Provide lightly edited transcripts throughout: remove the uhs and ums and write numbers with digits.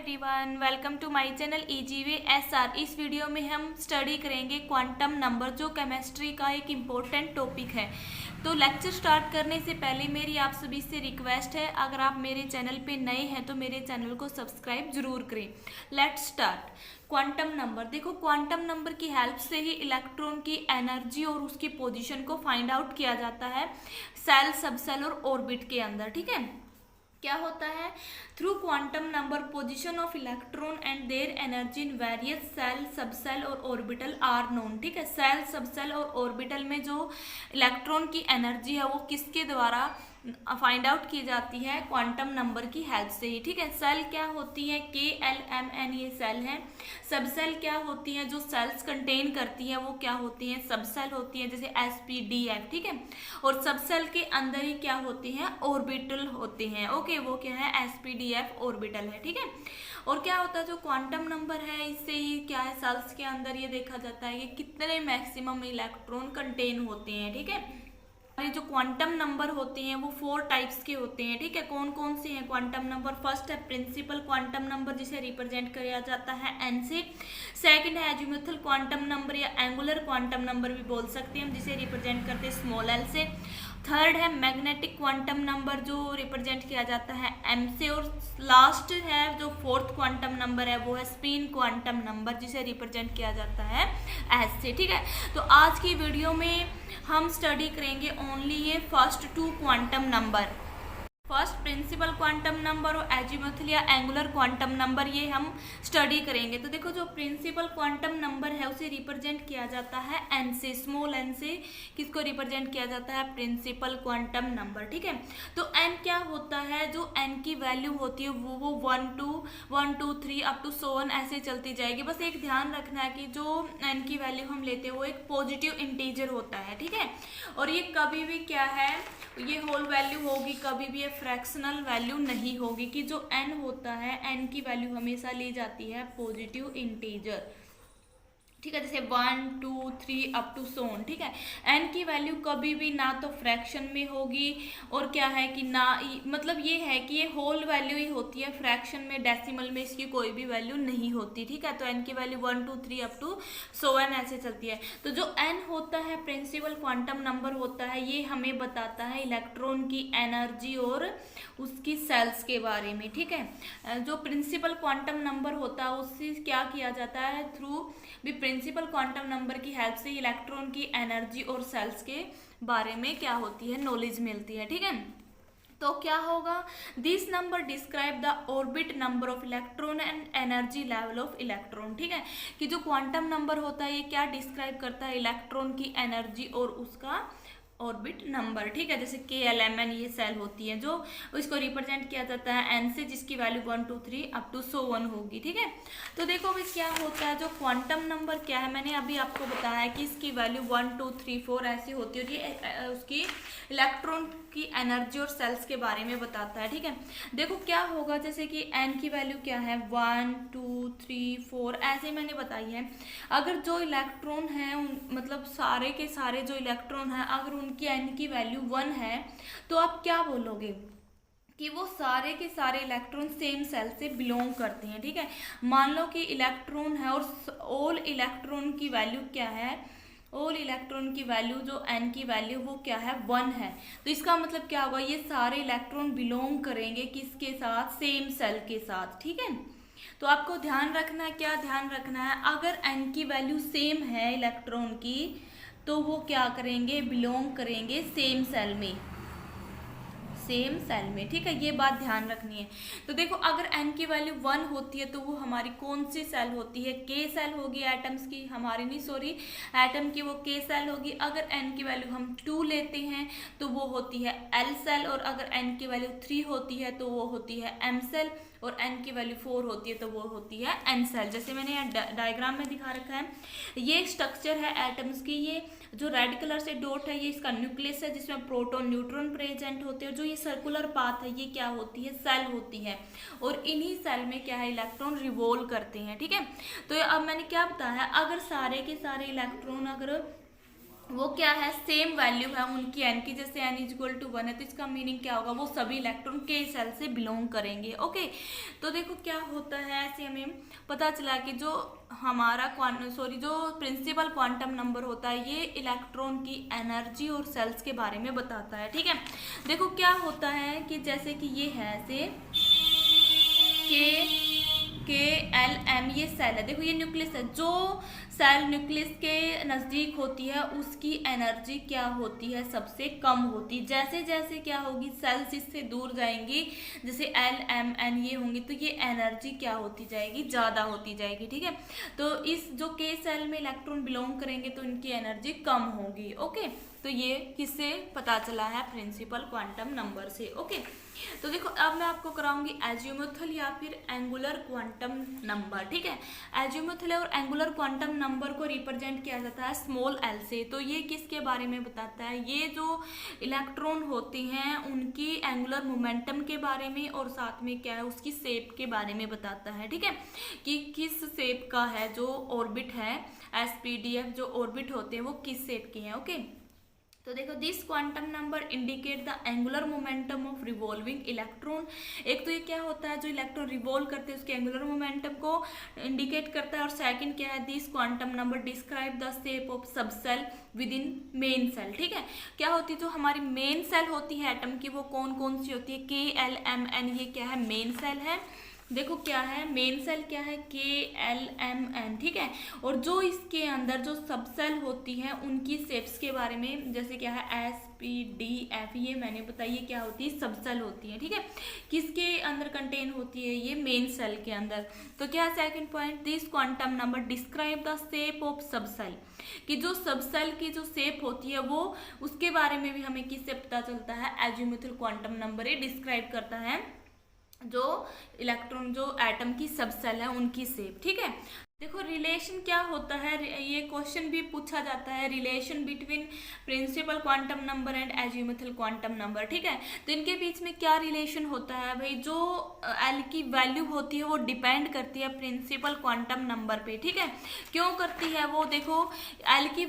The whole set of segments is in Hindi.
Everyone, welcome to my channel easy way SR. इस वीडियो में हम स्टडी करेंगे क्वांटम नंबर, जो केमिस्ट्री का एक इम्पोर्टेंट टॉपिक है। तो लेक्चर स्टार्ट करने से पहले मेरी आप सभी से रिक्वेस्ट है, अगर आप मेरे चैनल पे नए हैं तो मेरे चैनल को सब्सक्राइब जरूर करें। Let's start. क्वांटम नंबर, देखो क्वांटम नंबर की हेल्प से ही इलेक्ट्रॉन की एनर्जी और उसकी पोजीशन को फाइंड आउट किया जाता है सेल, सबसेल और ऑर्बिट के अंदर। ठीक है, क्या होता है? Through quantum number position of electron and their energy in various shell, subshell और ऑर्बिटल आर नोन। ठीक है, सेल, सबसेल और ऑर्बिटल में जो इलेक्ट्रॉन की एनर्जी है वो किसके द्वारा फाइंड आउट की जाती है? क्वांटम नंबर की हेल्प से ही। ठीक है, सेल क्या होती है? KLMN ये सेल है। सबसेल क्या होती है? जो सेल्स कंटेन करती है वो क्या होती है? सबसेल होती है, जैसे SPDF। ठीक है, और सबसेल के अंदर ही क्या होती हैं? ऑर्बिटल होते हैं। ओके, वो क्या है? SPDF ऑर्बिटल है। ठीक है, और क्या होता है जो क्वांटम नंबर है, इससे ही क्या है, सेल्स के अंदर ये देखा जाता है कि कितने मैक्सिमम इलेक्ट्रॉन कंटेन होते हैं। ठीक है, ये जो क्वांटम नंबर होते हैं वो 4 टाइप्स के होते हैं। ठीक है, कौन कौन से हैं क्वांटम नंबर? फर्स्ट है प्रिंसिपल क्वांटम नंबर, जिसे रिप्रेजेंट किया जाता है N से। सेकंड है एजीमुथल क्वांटम नंबर या एंगुलर क्वांटम नंबर भी बोल सकते हैं हम, जिसे रिप्रेजेंट करते हैं स्मॉल l से। थर्ड है मैग्नेटिक क्वांटम नंबर, जो रिप्रेजेंट किया जाता है M से। और लास्ट है जो फोर्थ क्वांटम नंबर है वो है स्पिन क्वांटम नंबर, जिसे रिप्रेजेंट किया जाता है S से। ठीक है, तो आज की वीडियो में हम स्टडी करेंगे ओनली ये first 2 quantum number. First principle quantum number और एजीमुथल या एंगुलर क्वांटम नंबर, ये हम स्टडी करेंगे। तो देखो, जो प्रिंसिपल क्वांटम नंबर है उसे रिप्रेजेंट किया जाता है N से, स्मॉल n से। किसको रिप्रेजेंट किया जाता है? Principal quantum number. ठीक है, तो n क्या होता है? जो n की वैल्यू होती है वो 1 2 3 अप टू 100 ऐसे चलती जाएगी। बस एक ध्यान रखना है कि जो n की वैल्यू हम लेते हैं वो एक पॉजिटिव इंटीजर होता है। ठीक है, और ये कभी भी क्या है, ये होल वैल्यू होगी, कभी भी ये फ्रैक्शनल वैल्यू नहीं होगी। कि जो n होता है, n की वैल्यू हमेशा ली जाती है पॉजिटिव इंटीजर। ठीक है, जैसे 1 2 3 अप टू 100। ठीक है, n की वैल्यू कभी भी ना तो फ्रैक्शन में होगी, और क्या है कि ना, मतलब ये है कि ये होल वैल्यू ही होती है, फ्रैक्शन में, डेसिमल में इसकी कोई भी वैल्यू नहीं होती। ठीक है, तो n की वैल्यू 1 2 3 अप टू 100 ऐसे चलती है। तो जो n होता है, प्रिंसिपल क्वांटम नंबर होता है, ये हमें बताता है इलेक्ट्रॉन की एनर्जी और उसकी सेल्स के बारे में। ठीक है, जो प्रिंसिपल क्वांटम नंबर होता है उससे क्या किया जाता है? थ्रू भी प्रिंसिपल क्वांटम नंबर की हेल्प से इलेक्ट्रॉन की एनर्जी और सेल्स के बारे में क्या होती है? नॉलेज मिलती है। ठीक है, तो क्या होगा? This number describe the orbit number of electron and energy level of electron. ठीक है, कि जो क्वांटम नंबर होता है ये क्या डिस्क्राइब करता है? इलेक्ट्रॉन की एनर्जी और उसका ऑर्बिट नंबर। ठीक है, जैसे KLMN ये सेल होती है, जो इसको रिप्रेजेंट किया जाता है N से, जिसकी वैल्यू 1 2 3 अप टू 100 होगी। ठीक है, तो देखो अभी क्या होता है, जो क्वांटम नंबर क्या है, मैंने अभी आपको बताया है कि इसकी वैल्यू 1 2 3 4 ऐसी होती है। ये उसकी इलेक्ट्रॉन की एनर्जी और सेल्स के बारे में बताता है। ठीक है, देखो क्या होगा, जैसे कि N की वैल्यू क्या है? 1 2 3 4 ऐसे मैंने बताई है। अगर जो इलेक्ट्रॉन है, मतलब सारे के सारे जो इलेक्ट्रॉन है, अगर उनकी n की वैल्यू 1 है, तो आप क्या बोलोगे? कि वो सारे के सारे इलेक्ट्रॉन सेम सेल से बिलोंग करते हैं। ठीक है, मान लो कि इलेक्ट्रॉन है और ऑल इलेक्ट्रॉन की वैल्यू क्या है? ऑल इलेक्ट्रॉन की वैल्यू, जो n की वैल्यू वो क्या है? 1 है। तो इसका मतलब क्या होगा? ये सारे इलेक्ट्रॉन बिलोंग करेंगे किसके साथ? सेम सेल के साथ। ठीक है, तो आपको ध्यान रखना है, क्या ध्यान रखना है? अगर n की वैल्यू सेम है इलेक्ट्रॉन की, तो वो क्या करेंगे? बिलोंग करेंगे सेम सेल में, सेम सेल में। ठीक है, ये बात ध्यान रखनी है। तो देखो, अगर n की वैल्यू 1 होती है तो वो हमारी कौन सी सेल होती है? K सेल होगी एटम्स की, हमारी नहीं, सॉरी, एटम की वो K सेल होगी। अगर n की वैल्यू हम 2 लेते हैं तो वो होती है L सेल, और अगर n की वैल्यू 3 होती है तो वो होती है M सेल, और n की वैल्यू 4 होती है तो वो होती है N सेल। जैसे मैंने यहाँ डायग्राम में दिखा रखा है, ये स्ट्रक्चर है एटम्स की। ये जो रेड कलर से डॉट है ये इसका न्यूक्लियस है, जिसमें प्रोटॉन न्यूट्रॉन प्रेजेंट होते हैं। जो ये सर्कुलर पाथ है ये क्या होती है? सेल होती है, और इन्हीं सेल में क्या है? इलेक्ट्रॉन रिवॉल्व करते हैं। ठीक है, तो अब मैंने क्या बताया, अगर सारे के सारे इलेक्ट्रॉन अगर वो क्या है, सेम वैल्यू है उनकी एन की, जैसे एन इज इक्वल टू 1 है तो इसका मीनिंग क्या होगा, वो सभी इलेक्ट्रॉन के सेल से बिलोंग करेंगे। ओके, तो देखो क्या होता है, ऐसे हमें पता चला कि जो हमारा जो प्रिंसिपल क्वांटम नंबर होता है ये इलेक्ट्रॉन की एनर्जी और सेल्स के बारे में बताता है। ठीक है, देखो क्या होता है कि जैसे कि ये है ऐसे के एल एम, ये सेल है, देखो ये न्यूक्लियस है, जो सेल न्यूक्लियस के नज़दीक होती है उसकी एनर्जी क्या होती है, सबसे कम होती है। जैसे जैसे क्या होगी, सेल्स इससे दूर जाएंगी, जैसे एल एम एन ये होंगी, तो ये एनर्जी क्या होती जाएगी, ज़्यादा होती जाएगी। ठीक है, तो इस जो के सेल में इलेक्ट्रॉन बिलोंग करेंगे तो इनकी एनर्जी कम होगी। ओके, तो ये किससे पता चला है, प्रिंसिपल क्वांटम नंबर से। ओके, तो देखो अब मैं आपको कराऊंगी एजिमुथल या फिर एंगुलर क्वांटम नंबर। ठीक है, एजिमुथल और एंगुलर क्वांटम नंबर को रिप्रेजेंट किया जाता है स्मॉल एल से। तो ये किसके बारे में बताता है, ये जो इलेक्ट्रॉन होते हैं उनकी एंगुलर मोमेंटम के बारे में, और साथ में क्या है उसकी शेप के बारे में बताता है। ठीक है, कि किस शेप का है जो ऑर्बिट है, एसपीडीएफ जो ऑर्बिट होते हैं वो किस शेप के हैं। ओके, तो देखो this quantum number indicate the angular momentum of revolving electron. एक तो ये क्या होता है, जो इलेक्ट्रॉन रिवॉल्व करते हैं उसके एंगुलर मोमेंटम को इंडिकेट करता है, और सेकंड क्या है, this quantum number describe the shape of subshell within main shell. ठीक है, क्या होती है, जो हमारी मेन सेल होती है एटम की वो कौन कौन सी होती है, के एल एम एन, ये क्या है, मेन सेल है। देखो क्या है, मेन सेल क्या है, के एल एम एन। ठीक है, और जो इसके अंदर जो सब सेल होती हैं उनकी शेप्स के बारे में, जैसे क्या है एस पी डी एफ, ये मैंने बताइए क्या होती है, सब सेल होती है। ठीक है, किसके अंदर कंटेन होती है, ये मेन सेल के अंदर। तो क्या है second point, this quantum number describe the shape of सब सेल, कि जो सब सेल की जो शेप होती है वो उसके बारे में भी हमें किससे पता चलता है, एजिमुथल क्वांटम नंबर ये डिस्क्राइब करता है जो इलेक्ट्रॉन जो एटम की सब सेल है उनकी शेप। ठीक है, देखो रिलेशन क्या होता है, ये क्वेश्चन भी पूछा जाता है, relation between principal quantum number and azimuthal quantum number. ठीक है, तो इनके बीच में क्या रिलेशन होता है भाई, जो एल की वैल्यू होती है वो डिपेंड करती है प्रिंसिपल क्वांटम नंबर पे। ठीक है, क्यों करती है वो, देखो एल की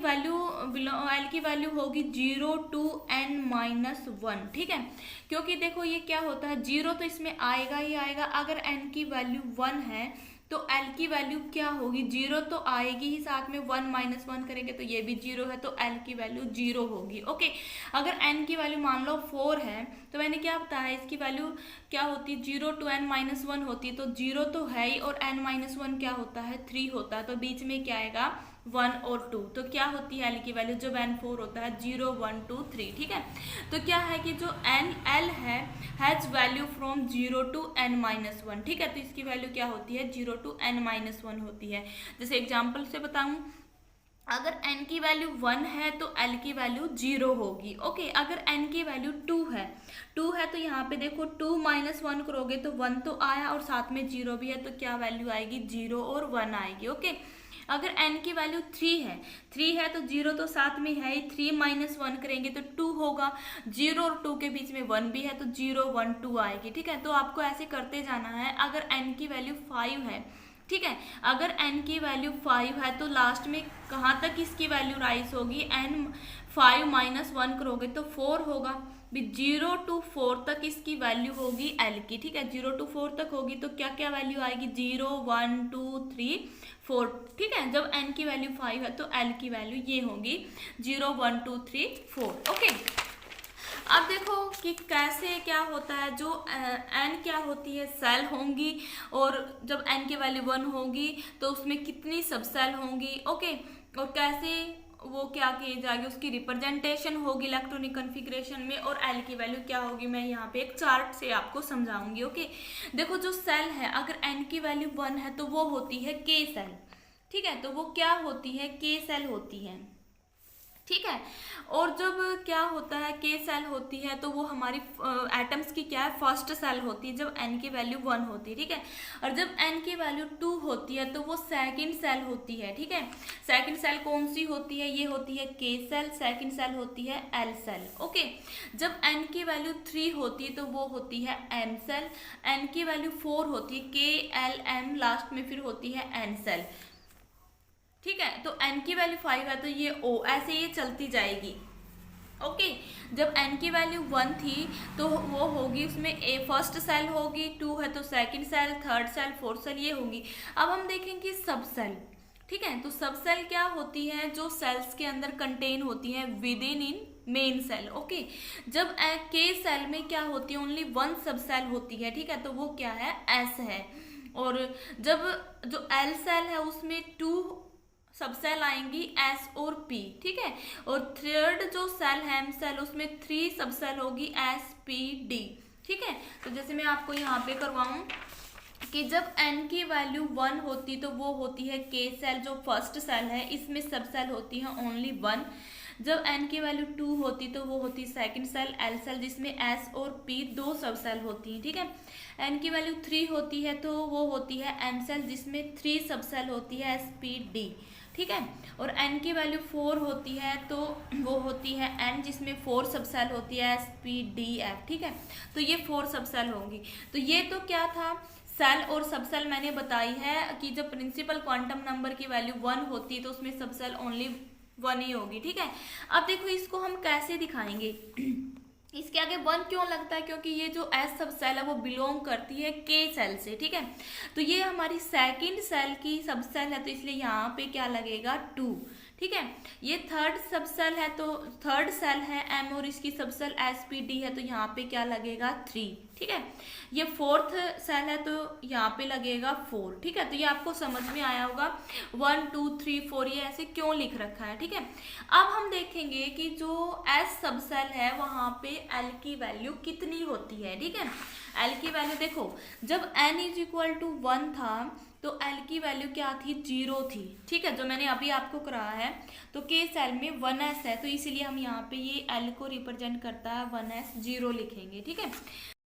वैल्यू होगी 0 to n-1। ठीक है, क्योंकि देखो ये क्या होता है, 0 तो इसमें आएगा ही आएगा, अगर n की वैल्यू 1 है तो L की वैल्यू क्या होगी, 0 तो आएगी ही, साथ में 1 - 1 करेंगे तो ये भी 0 है, तो L की वैल्यू 0 होगी। ओके, अगर n की वैल्यू मान लो 4 है, तो मैंने क्या बताया इसकी वैल्यू क्या होती है, 0 to n-1 होती है, तो 0 तो है ही, और n-1 क्या होता है, 3 होता है, तो बीच में क्या आएगा 1 और 2, तो क्या होती है L की वैल्यू, जब n4 होता है 0 1 2 3। ठीक है, तो क्या है कि जो L है has value from 0 to n-1। ठीक है, तो इसकी वैल्यू क्या होती है, 0 to n-1 होती है। जैसे एग्जाम्पल से बताऊं, अगर n की वैल्यू 1 है तो L की वैल्यू 0 होगी। ओके, अगर n की वैल्यू 2 है तो यहाँ पे देखो 2 - 1 करोगे तो 1 तो आया, और साथ में 0 भी है, तो क्या वैल्यू आएगी, 0 और 1 आएगी। ओके, अगर n की वैल्यू 3 है तो 0 तो साथ में है ही, 3 - 1 करेंगे तो 2 होगा, 0 और 2 के बीच में 1 भी है, तो 0 1 2 आएगी। ठीक है, तो आपको ऐसे करते जाना है। अगर n की वैल्यू 5 है, ठीक है, अगर n की वैल्यू 5 है तो लास्ट में कहाँ तक इसकी वैल्यू राइज होगी, n 5 - 1 करोगे तो 4 होगा, 0 to 4 तक इसकी वैल्यू होगी L की। ठीक है, 0 to 4 तक होगी तो क्या क्या वैल्यू आएगी, 0 1 2 3 4। ठीक है, जब n की वैल्यू 5 है तो L की वैल्यू ये होगी 0 1 2 3 4। ओके, अब देखो कि कैसे क्या होता है, जो n क्या होती है, सेल होंगी, और जब n की वैल्यू 1 होगी तो उसमें कितनी सब सेल होंगी। ओके, और कैसे वो क्या की जाएगी, उसकी रिप्रेजेंटेशन होगी इलेक्ट्रॉनिक कॉन्फ़िगरेशन में, और L की वैल्यू क्या होगी, मैं यहाँ पे एक चार्ट से आपको समझाऊंगी। ओके, देखो जो सेल है अगर n की वैल्यू 1 है तो वो होती है K सेल। ठीक है, तो वो क्या होती है, K सेल होती है। ठीक है, और जब क्या होता है के सेल होती है तो वो हमारी एटम्स की क्या है, फर्स्ट सेल होती है जब n की वैल्यू 1 होती है। ठीक है, और जब n की वैल्यू 2 होती है तो वो सेकंड सेल होती है। ठीक है, सेकंड सेल कौन सी होती है, ये होती है के सेल, सेकंड सेल होती है L सेल। ओके, जब n की वैल्यू 3 होती है तो वो होती है M सेल, n की वैल्यू 4 होती है K L M, लास्ट में फिर होती है N सेल। ठीक है। तो n की वैल्यू 5 है तो ये O, ऐसे ये चलती जाएगी। ओके जब n की वैल्यू 1 थी तो वो होगी उसमें ए फर्स्ट सेल होगी, 2 है तो second shell, third shell, fourth shell ये होगी। अब हम देखेंगे सब सेल। ठीक है, तो सब सेल क्या होती है, जो सेल्स के अंदर कंटेन होती है within main shell. Okay जब के सेल में क्या होती है, ओनली वन सब सेल होती है। ठीक है, तो वो क्या है, एस है। और जब जो एल सेल है उसमें 2 सब सेल आएंगी, एस और पी। ठीक है, और थर्ड जो सेल है एम सेल, उसमें 3 सब सेल होगी, एस पी डी। ठीक है, तो जैसे मैं आपको यहाँ पे करवाऊं कि जब n की वैल्यू 1 होती तो वो होती है के सेल, जो फर्स्ट सेल है, इसमें सब सेल होती है ओनली 1। जब n की वैल्यू 2 होती तो वो होती सेकंड सेल, एल सेल, जिसमें s और p 2 सब सेल होती हैं। ठीक है, n की वैल्यू 3 होती है तो वो होती है m सेल, जिसमें 3 सब सेल होती है, s p d। ठीक है, और n की वैल्यू 4 होती है तो वो होती है n, जिसमें 4 सब सेल होती है, s p d f। ठीक है, तो ये 4 सब सेल होंगी। तो ये तो क्या था, सेल और सब सेल मैंने बताई है कि जब प्रिंसिपल क्वांटम नंबर की वैल्यू 1 होती है तो उसमें सब सेल ओनली 1 ही होगी। ठीक है, अब देखो इसको हम कैसे दिखाएंगे। इसके आगे 1 क्यों लगता है, क्योंकि ये जो एस सब सेल है वो बिलोंग करती है के सेल से। ठीक है, तो ये हमारी सेकंड सेल की सब सेल है तो इसलिए यहाँ पे क्या लगेगा, 2। ठीक है, ये थर्ड सब सेल है तो थर्ड सेल है एम, और इसकी सब सेल एस पी डी है तो यहाँ पे क्या लगेगा, 3। ठीक है, ये फोर्थ सेल है तो यहाँ पे लगेगा 4। ठीक है, तो ये आपको समझ में आया होगा 1 2 3 4 ये ऐसे क्यों लिख रखा है। ठीक है, अब हम देखेंगे कि जो एस सब सेल है वहां पे एल की वैल्यू कितनी होती है। ठीक है, एल की वैल्यू देखो, जब n इज इक्वल टू 1 था तो एल की वैल्यू क्या थी, 0 थी। ठीक है, जो मैंने अभी आपको कराया है, तो के सेल में 1s है तो इसीलिए हम यहाँ पे ये एल को रिप्रेजेंट करता है 1s, 0 लिखेंगे। ठीक है,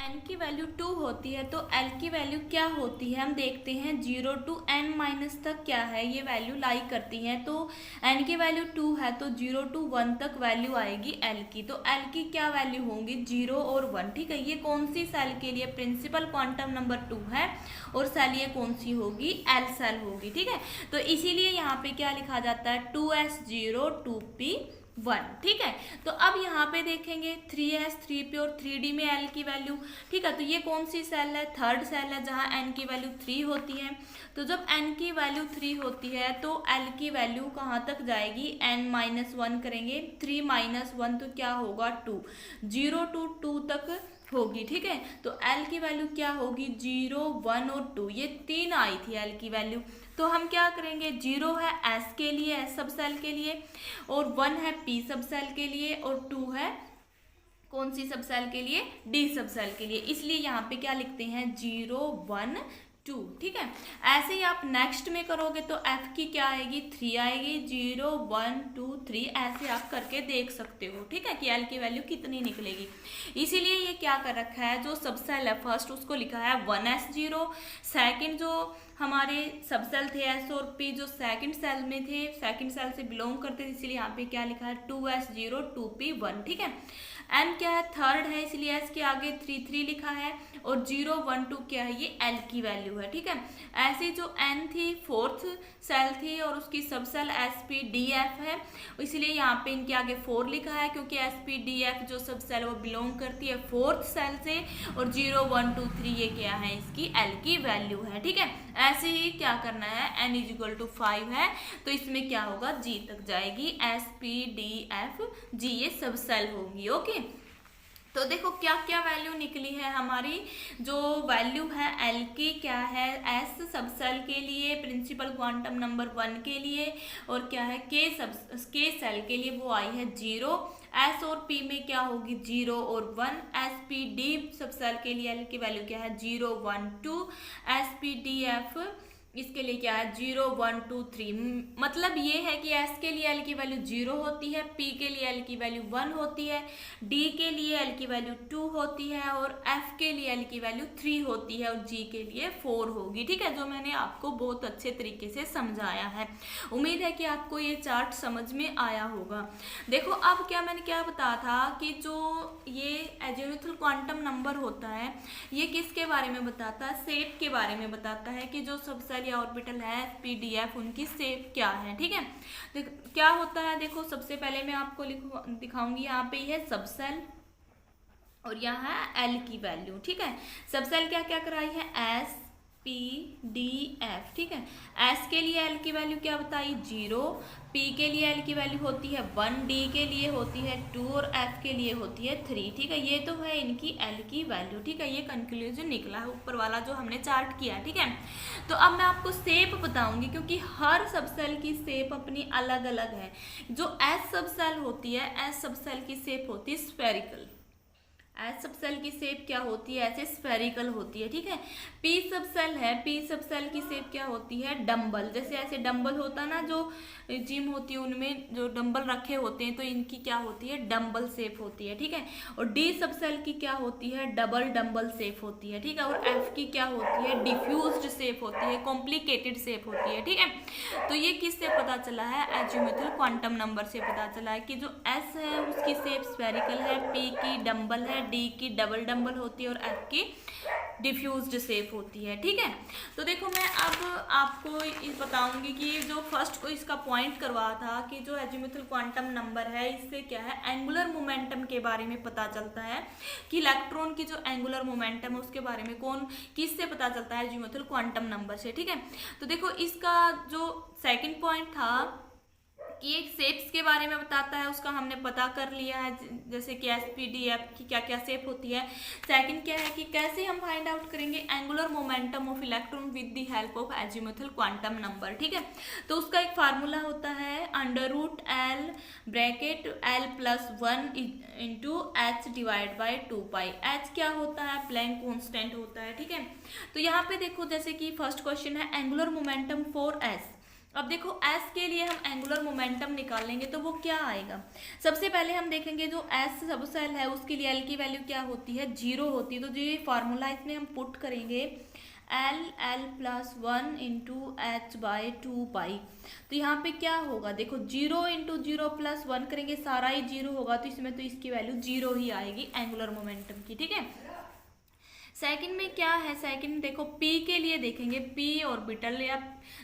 n की वैल्यू 2 होती है तो l की वैल्यू क्या होती है, हम देखते हैं 0 to n माइनस तक क्या है, ये वैल्यू लाई करती है। तो n की वैल्यू 2 है तो 0 to 1 तक वैल्यू आएगी l की, तो l की क्या वैल्यू होंगी, 0 और 1। ठीक है, ये कौन सी सेल के लिए, प्रिंसिपल क्वांटम नंबर 2 है, और सेल ये कौन सी होगी, l सेल होगी। ठीक है, तो इसीलिए यहाँ पे क्या लिखा जाता है, 2s0 2p 1। ठीक है, तो अब यहाँ पे देखेंगे 3s 3p और 3d में l की वैल्यू। ठीक है, तो ये कौन सी सेल है, थर्ड सेल है, जहाँ n की वैल्यू 3 होती है। तो जब n की वैल्यू 3 होती है तो l की वैल्यू कहाँ तक जाएगी, n माइनस 1 करेंगे, 3 माइनस 1 तो क्या होगा, 2, 0 to 2 तक होगी। ठीक है, तो l की वैल्यू क्या होगी, 0 1 और 2, ये 3 आई थी l की वैल्यू। तो हम क्या करेंगे, 0 है s के लिए, s सब सेल के लिए, और 1 है p सब सेल के लिए, और 2 है कौन सी सब सेल के लिए, d सब सेल के लिए। इसलिए यहाँ पे क्या लिखते हैं, 0 1 2। ठीक है, ऐसे ही आप नेक्स्ट में करोगे तो f की क्या आएगी, 3 आएगी, 0 1 2 3, ऐसे आप करके देख सकते हो। ठीक है, कि l की वैल्यू कितनी निकलेगी। इसीलिए ये क्या कर रखा है, जो सब सेल है फर्स्ट उसको लिखा है 1s0, सेकंड जो हमारे सब सेल थे s और p जो सेकंड सेल में थे, सेकंड सेल से बिलोंग करते थे, इसलिए यहाँ पे क्या लिखा है, 2s0 2p1। ठीक है, n क्या है, थर्ड है, इसलिए s के आगे 3 3 लिखा है, और 0 1 2 क्या है, ये l की वैल्यू है। ठीक है, ऐसे जो n थी फोर्थ सेल थी और उसकी सब सेल spdf है, इसलिए यहाँ पे इनके आगे 4 लिखा है, क्योंकि spdf जो सब सेल वो बिलोंग करती है फोर्थ सेल से, और 0 1 2 3 ये क्या है, इसकी l की वैल्यू है। ठीक है, ऐसे ही क्या करना है, n इज इक्वल टू 5 है तो इसमें क्या होगा, g तक जाएगी, spdf g ये सब सेल होंगी। ओके, तो देखो क्या क्या वैल्यू निकली है हमारी, जो वैल्यू है एल की क्या है, एस सब सेल के लिए, प्रिंसिपल क्वांटम नंबर 1 के लिए, और क्या है के सेल के लिए वो आई है 0, एस और पी में क्या होगी, 0 और 1, एस पी डी सब सेल के लिए एल की वैल्यू क्या है, 0 1 2, एस पी डी एफ इसके लिए क्या है, 0 1 2 3। मतलब ये है कि s के लिए l की वैल्यू 0 होती है, p के लिए l की वैल्यू 1 होती है, d के लिए l की वैल्यू 2 होती है, और f के लिए l की वैल्यू 3 होती है, और g के लिए 4 होगी। ठीक है, जो मैंने आपको बहुत अच्छे तरीके से समझाया है। उम्मीद है कि आपको ये चार्ट समझ में आया होगा। देखो अब क्या मैंने क्या बताया था कि जो ये एजीमुथल क्वांटम नंबर होता है ये किसके बारे में बताता है, सेट के बारे में बताता है, कि जो सब सेल सबसेल या ऑर्बिटल है SPDF, उनकी शेप क्या है। ठीक है, क्या होता है, देखो सबसे पहले मैं आपको दिखाऊंगी। यहाँ पे है सबसेल और यहाँ है एल की वैल्यू। ठीक है, सबसेल क्या क्या कराई है, SPDF। ठीक है, एस के लिए एल की वैल्यू क्या बताई, 0, पी के लिए एल की वैल्यू होती है 1, डी के लिए होती है 2 और एफ के लिए होती है 3। ठीक है, ये तो है इनकी एल की वैल्यू। ठीक है, ये कंक्लूजन निकला है ऊपर वाला जो हमने चार्ट किया। ठीक है, तो अब मैं आपको शेप बताऊंगी, क्योंकि हर सबसेल की शेप अपनी अलग अलग है। जो एस सबसेल होती है, एस सबसेल की शेप होती है स्फेरिकल। एस सबसेल की शेप क्या होती है, ऐसे स्फेरिकल होती है। ठीक है, पी सबसेल है, पी सबसेल की शेप क्या होती है, डंबल। जैसे ऐसे डंबल होता ना, जो जिम होती है उनमें जो डंबल रखे होते हैं, तो इनकी क्या होती है, डंबल शेप होती है। ठीक है, और डी सबसेल की क्या होती है, डबल डंबल शेप होती है। ठीक है, और एफ की क्या होती है, डिफ्यूज्ड शेप होती है, कॉम्प्लिकेटेड शेप होती है। ठीक है, तो ये किससे पता चला है, एजिमुथल क्वांटम नंबर से पता चला है कि जो एस है उसकी शेप स्फेरिकल है, पी की डंबल है, डी की डबल डंबल होती है और एफ की डिफ्यूज्ड शेप होती है। ठीक है, तो देखो मैं अब आपको बताऊंगी कि जो फर्स्ट को इसका पॉइंट करवा था कि जो एजिमुथल क्वांटम नंबर है, इससे क्या है, एंगुलर मोमेंटम के बारे में पता चलता है कि इलेक्ट्रॉन की जो एंगुलर मोमेंटम है उसके बारे में किससे पता चलता है, एजिमुथल क्वांटम नंबर से। ठीक है, तो देखो इसका जो सेकंड पॉइंट था कि एक शेप्स के बारे में बताता है, उसका हमने पता कर लिया है, जैसे कि SPDF की क्या क्या शेप होती है। सेकंड क्या है कि कैसे हम फाइंड आउट करेंगे angular momentum of electron with the help of azimuthal quantum number. ठीक है, तो उसका एक फार्मूला होता है √L bracket L+1 into H divide by 2π। H क्या होता है, प्लैंक कॉन्स्टेंट होता है। ठीक है, तो यहाँ पे देखो जैसे कि फर्स्ट क्वेश्चन है एंगुलर मोमेंटम फॉर S। अब देखो S के लिए हम एंगुलर मोमेंटम निकालेंगे तो वो क्या आएगा, सबसे पहले हम देखेंगे जो S सबसेल है उसके लिए L की वैल्यू क्या होती है, 0 होती है। तो जो ये फार्मूला इसमें हम पुट करेंगे L+1 इंटू H बाई 2π, तो यहाँ पे क्या होगा, देखो 0 इंटू 0+1 करेंगे, सारा ही 0 होगा, तो इसमें तो इसकी वैल्यू 0 ही आएगी एंगुलर मोमेंटम की। ठीक है, सेकंड में क्या है, सेकंड देखो P के लिए देखेंगे, P ऑर्बिटल या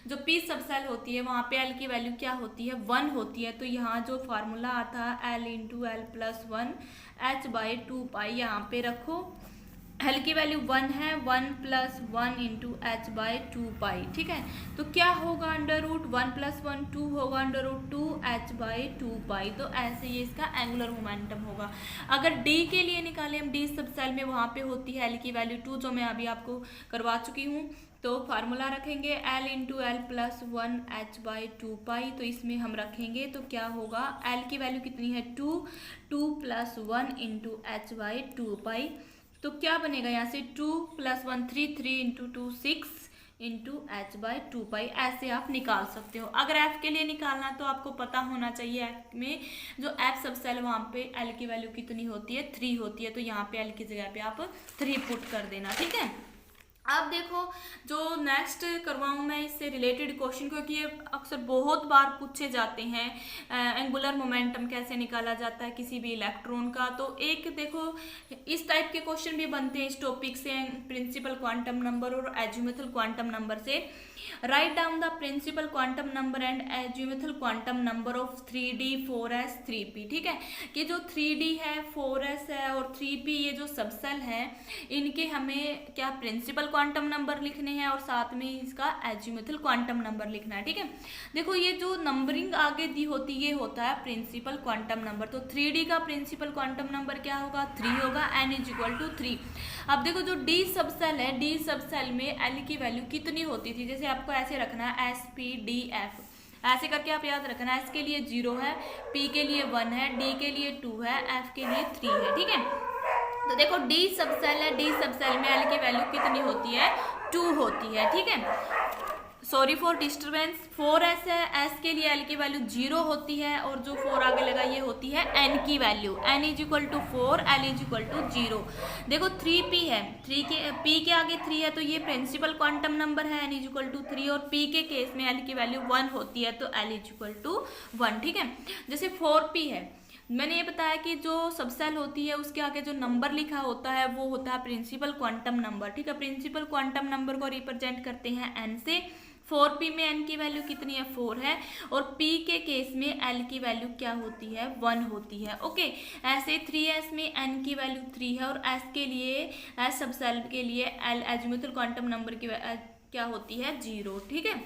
जो P सबसेल होती है वहाँ पे L की वैल्यू क्या होती है, 1 होती है। तो यहाँ जो फार्मूला आता है L into L+1 H by 2π, यहाँ पे रखो L की वैल्यू 1 है, 1+1 इंटू H बाई 2π। ठीक है, तो क्या होगा, √1 + 1 2 होगा, √2 H बाई 2π। तो ऐसे ये इसका एंगुलर मोमेंटम होगा। अगर D के लिए निकालें हम, D सबसेल में वहाँ पे होती है L की वैल्यू 2, जो मैं अभी आपको करवा चुकी हूँ। तो फार्मूला रखेंगे L into L+1 H by 2π, तो इसमें हम रखेंगे तो क्या होगा, L की वैल्यू कितनी है 2 + 1 इंटू H बाई 2π। तो क्या बनेगा यहाँ से 2 + 1 3, 3 इंटू 2 6 इंटू H बाई 2π। ऐसे आप निकाल सकते हो। अगर F के लिए निकालना तो आपको पता होना चाहिए F में जो F सबसेल वहाँ पे L की वैल्यू कितनी होती है, 3 होती है। तो यहाँ पे L की जगह पे आप 3 पुट कर देना। ठीक है, अब देखो जो नेक्स्ट करवाऊँ मैं इससे रिलेटेड क्वेश्चन, क्योंकि ये अक्सर बहुत बार पूछे जाते हैं एंगुलर मोमेंटम कैसे निकाला जाता है किसी भी इलेक्ट्रॉन का। तो एक देखो इस टाइप के क्वेश्चन भी बनते हैं इस टॉपिक से, प्रिंसिपल क्वांटम नंबर और एजिमुथल क्वांटम नंबर से। Write down the principal quantum number and azimuthal quantum number of 3D 4s 3p। ठीक है, कि जो 3D है 4s है और 3p ये जो सबसेल है, इनके हमें क्या प्रिंसिपल क्वांटम नंबर लिखने हैं और साथ में इसका एजिमुथल क्वांटम नंबर लिखना है। ठीक है, देखो ये जो नंबरिंग आगे दी होती है ये होता है प्रिंसिपल क्वांटम नंबर। तो 3D का प्रिंसिपल क्वांटम नंबर क्या होगा, 3 होगा, n = 3। अब देखो जो D सबसेल है, D सबसेल में L की वैल्यू कितनी होती थी, जैसे आपको ऐसे रखना है SPDF, ऐसे करके आप याद रखना। S के लिए 0 है, P के लिए 1 है, D के लिए 2 है, F के लिए 3 है। ठीक है, तो देखो D सबसेल है, D सबसेल में L की वैल्यू कितनी होती है, 2 होती है। ठीक है, सॉरी फॉर डिस्टर्बेंस, 4s है, S के लिए L की वैल्यू 0 होती है और जो 4 आगे लगा ये होती है N की वैल्यू, n = 4 L = 0। देखो 3p है, P के आगे 3 है तो ये प्रिंसिपल क्वांटम नंबर है, n = 3, और P के केस में L की वैल्यू 1 होती है तो L = 1। ठीक है, जैसे 4p है, मैंने ये बताया कि जो सबसेल होती है उसके आगे जो नंबर लिखा होता है वो होता है प्रिंसिपल क्वांटम नंबर। ठीक है, प्रिंसिपल क्वांटम नंबर को रिप्रेजेंट करते हैं n से, 4p में n की वैल्यू कितनी है 4 है, और p के केस में l की वैल्यू क्या होती है 1 होती है। ओके, ऐसे 3s में n की वैल्यू 3 है, और s के लिए s सबसेल के लिए l एजिमुथल क्वांटम नंबर की क्या होती है 0। ठीक है,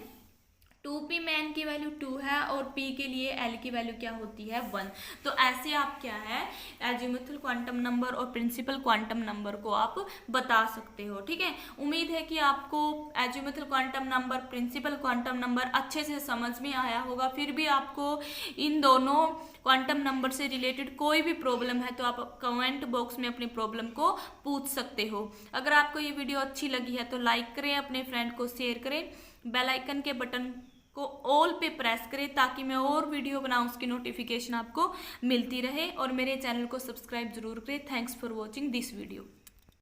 2p में n की वैल्यू 2 है, और p के लिए l की वैल्यू क्या होती है 1। तो ऐसे आप क्या है एजिमुथल क्वांटम नंबर और प्रिंसिपल क्वांटम नंबर को आप बता सकते हो। ठीक है, उम्मीद है कि आपको azimuthal quantum number, principal quantum number अच्छे से समझ में आया होगा। फिर भी आपको इन दोनों क्वांटम नंबर से रिलेटेड कोई भी प्रॉब्लम है तो आप कमेंट बॉक्स में अपनी प्रॉब्लम को पूछ सकते हो। अगर आपको ये वीडियो अच्छी लगी है तो लाइक करें, अपने फ्रेंड को शेयर करें, बेल आइकन के बटन को ऑल पे प्रेस करें ताकि मैं और वीडियो बनाऊं उसकी नोटिफिकेशन आपको मिलती रहे, और मेरे चैनल को सब्सक्राइब जरूर करें। Thanks for watching this video.